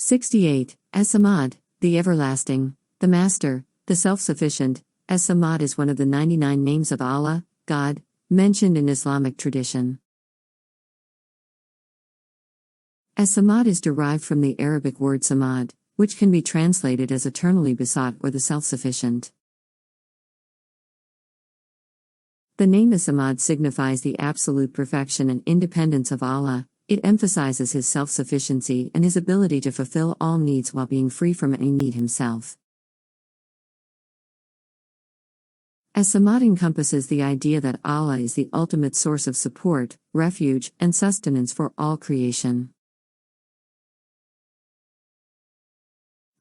68. As-Samad, the Everlasting, the Master, the Self-Sufficient. As-Samad is one of the 99 names of Allah, God, mentioned in Islamic tradition. As-Samad is derived from the Arabic word samad, which can be translated as eternally besought or the self-sufficient. The name As-Samad signifies the absolute perfection and independence of Allah. It emphasizes His self-sufficiency and His ability to fulfill all needs while being free from any need Himself. As-Samad encompasses the idea that Allah is the ultimate source of support, refuge, and sustenance for all creation.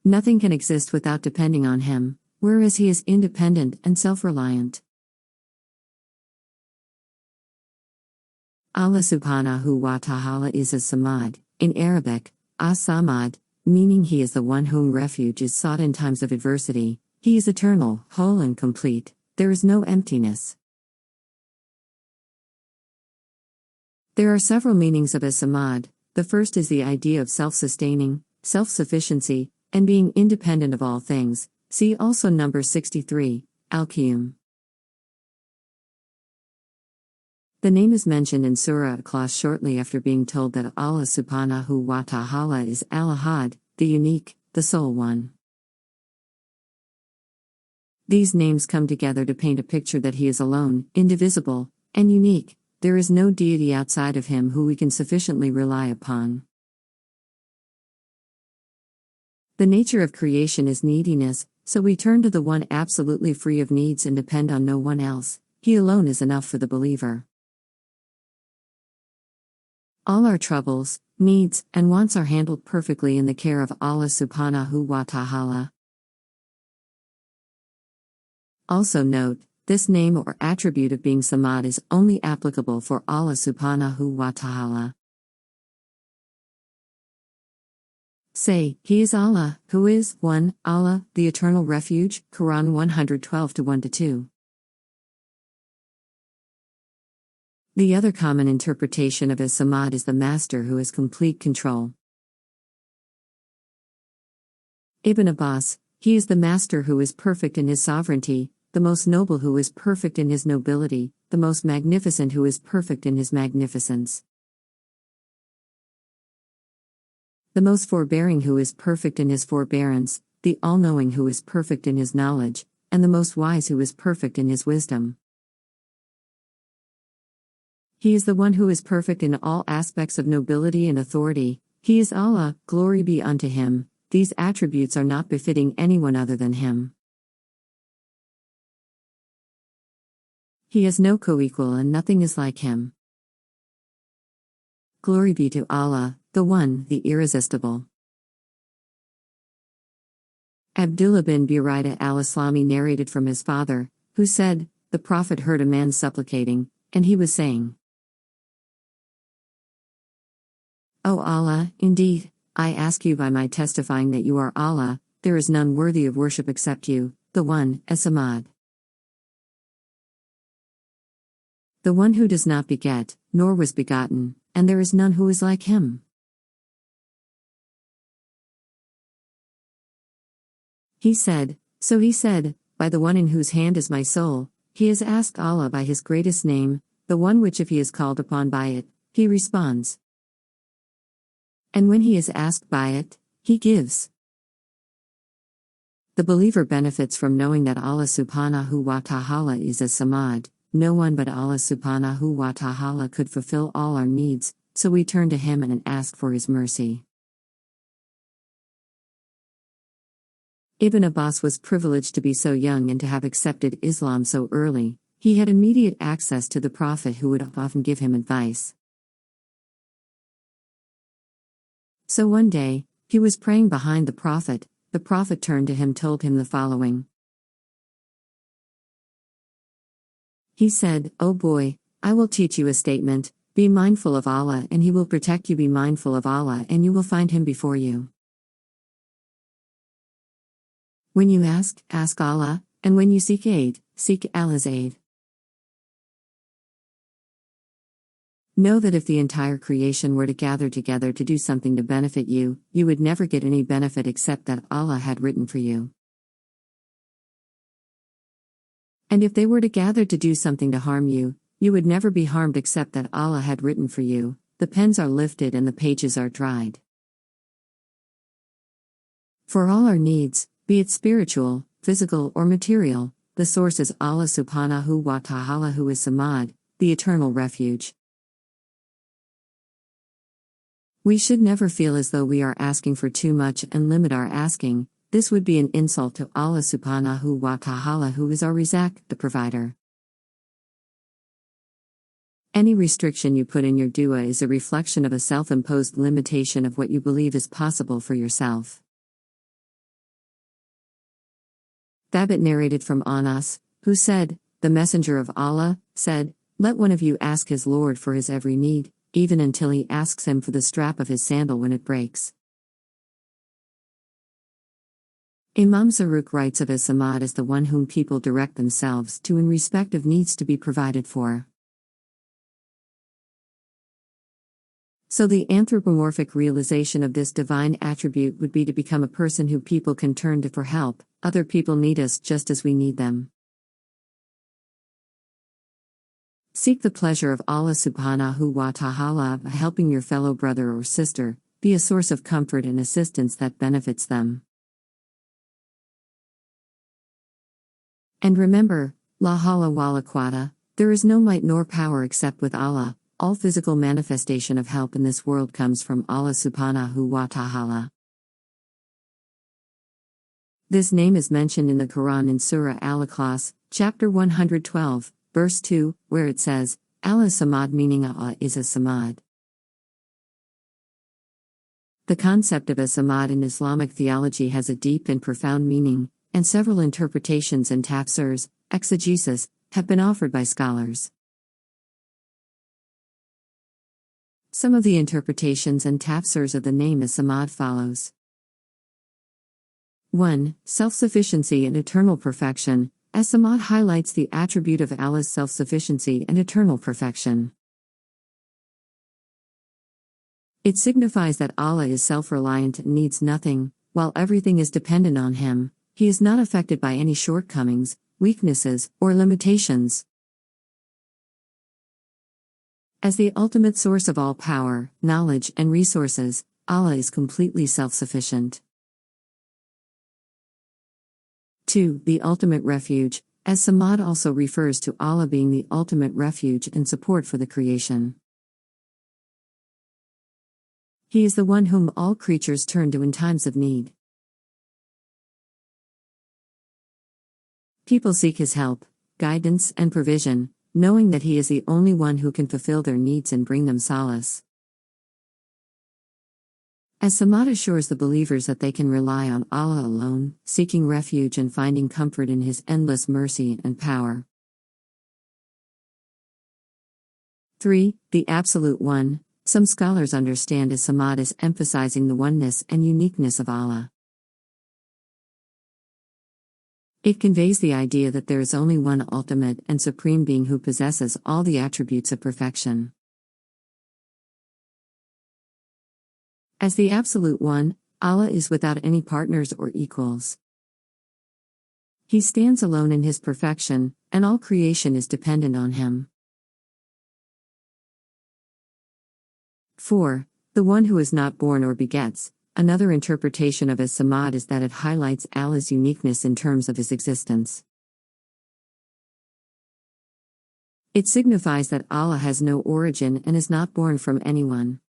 Nothing can exist without depending on Him, whereas He is independent and self-reliant. Allah subhanahu wa ta'ala is As-Samad, in Arabic, As-Samad, meaning He is the one whom refuge is sought in times of adversity. He is eternal, whole and complete, there is no emptiness. There are several meanings of As-Samad. The first is the idea of self-sustaining, self-sufficiency, and being independent of all things. See also number 63, Al-Qayyum. The name is mentioned in Surah Ikhlas shortly after being told that Allah subhanahu wa ta'ala is Al-Ahad, the unique, the sole one. These names come together to paint a picture that He is alone, indivisible, and unique. There is no deity outside of Him who we can sufficiently rely upon. The nature of creation is neediness, so we turn to the one absolutely free of needs and depend on no one else. He alone is enough for the believer. All our troubles, needs, and wants are handled perfectly in the care of Allah subhanahu wa ta'ala. Also note, this name or attribute of being Samad is only applicable for Allah subhanahu wa ta'ala. Say, He is Allah, who is 1. Allah, the eternal refuge, Quran 112-1-2. The other common interpretation of As-Samad is the Master who has complete control. Ibn Abbas, He is the Master who is perfect in His sovereignty, the most noble who is perfect in His nobility, the most magnificent who is perfect in His magnificence. The most forbearing who is perfect in His forbearance, the all-knowing who is perfect in His knowledge, and the most wise who is perfect in His wisdom. He is the one who is perfect in all aspects of nobility and authority. He is Allah, glory be unto Him. These attributes are not befitting anyone other than Him. He has no co-equal and nothing is like Him. Glory be to Allah, the One, the Irresistible. Abdullah bin Buraida al-Islami narrated from his father, who said, the Prophet heard a man supplicating, and he was saying, O Allah, indeed, I ask you by my testifying that you are Allah, there is none worthy of worship except you, the One, As-Samad. The one who does not beget, nor was begotten, and there is none who is like Him. He said, by the one in whose hand is my soul, he has asked Allah by His greatest name, the one which if he is called upon by it, He responds. And when he is asked by it, He gives. The believer benefits from knowing that Allah subhanahu wa ta'ala is As-Samad. No one but Allah subhanahu wa ta'ala could fulfill all our needs, so we turn to Him and ask for His mercy. Ibn Abbas was privileged to be so young and to have accepted Islam so early. He had immediate access to the Prophet who would often give him advice. So one day, he was praying behind the Prophet turned to him told him the following. He said, O boy, I will teach you a statement, be mindful of Allah and He will protect you, be mindful of Allah and you will find Him before you. When you ask Allah, and when you seek aid, seek Allah's aid. Know that if the entire creation were to gather together to do something to benefit you, you would never get any benefit except that Allah had written for you. And if they were to gather to do something to harm you, you would never be harmed except that Allah had written for you. The pens are lifted and the pages are dried. For all our needs, be it spiritual, physical, or material, the source is Allah subhanahu wa ta'ala, who is Samad, the eternal refuge. We should never feel as though we are asking for too much and limit our asking. This would be an insult to Allah subhanahu wa ta'ala, who is our Rizaq, the provider. Any restriction you put in your dua is a reflection of a self-imposed limitation of what you believe is possible for yourself. Thabit narrated from Anas, who said, "The Messenger of Allah said, let one of you ask his Lord for his every need, even until he asks him for the strap of his sandal when it breaks." Imam Zarruq writes of as-Samad as the one whom people direct themselves to in respect of needs to be provided for. So the anthropomorphic realization of this divine attribute would be to become a person who people can turn to for help. Other people need us just as we need them. Seek the pleasure of Allah subhanahu wa ta'ala by helping your fellow brother or sister. Be a source of comfort and assistance that benefits them. And remember, la hawla wa la quwwata, there is no might nor power except with Allah. All physical manifestation of help in this world comes from Allah subhanahu wa ta'ala. This name is mentioned in the Quran in Surah Al-Ikhlas, chapter 112, verse 2, where it says, Allah Samad, meaning Allah is as-Samad. The concept of as-Samad in Islamic theology has a deep and profound meaning, and several interpretations and tafsirs, exegesis, have been offered by scholars. Some of the interpretations and tafsirs of the name as-Samad follows. 1. Self-sufficiency and eternal perfection. As-Samad highlights the attribute of Allah's self-sufficiency and eternal perfection. It signifies that Allah is self-reliant and needs nothing, while everything is dependent on Him. He is not affected by any shortcomings, weaknesses, or limitations. As the ultimate source of all power, knowledge, and resources, Allah is completely self-sufficient. 2. The ultimate refuge. As-Samad also refers to Allah being the ultimate refuge and support for the creation. He is the one whom all creatures turn to in times of need. People seek His help, guidance, and provision, knowing that He is the only one who can fulfill their needs and bring them solace. As-Samad assures the believers that they can rely on Allah alone, seeking refuge and finding comfort in His endless mercy and power. 3. The Absolute One. Some scholars understand as-Samad as emphasizing the oneness and uniqueness of Allah. It conveys the idea that there is only one ultimate and supreme being who possesses all the attributes of perfection. As the Absolute One, Allah is without any partners or equals. He stands alone in His perfection, and all creation is dependent on Him. 4. The One who is not born or begets. Another interpretation of as-Samad is that it highlights Allah's uniqueness in terms of His existence. It signifies that Allah has no origin and is not born from anyone.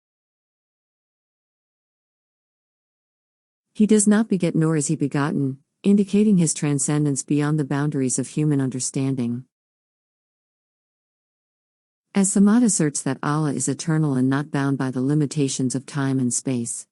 He does not beget nor is He begotten, indicating His transcendence beyond the boundaries of human understanding. As-Samad asserts that Allah is eternal and not bound by the limitations of time and space.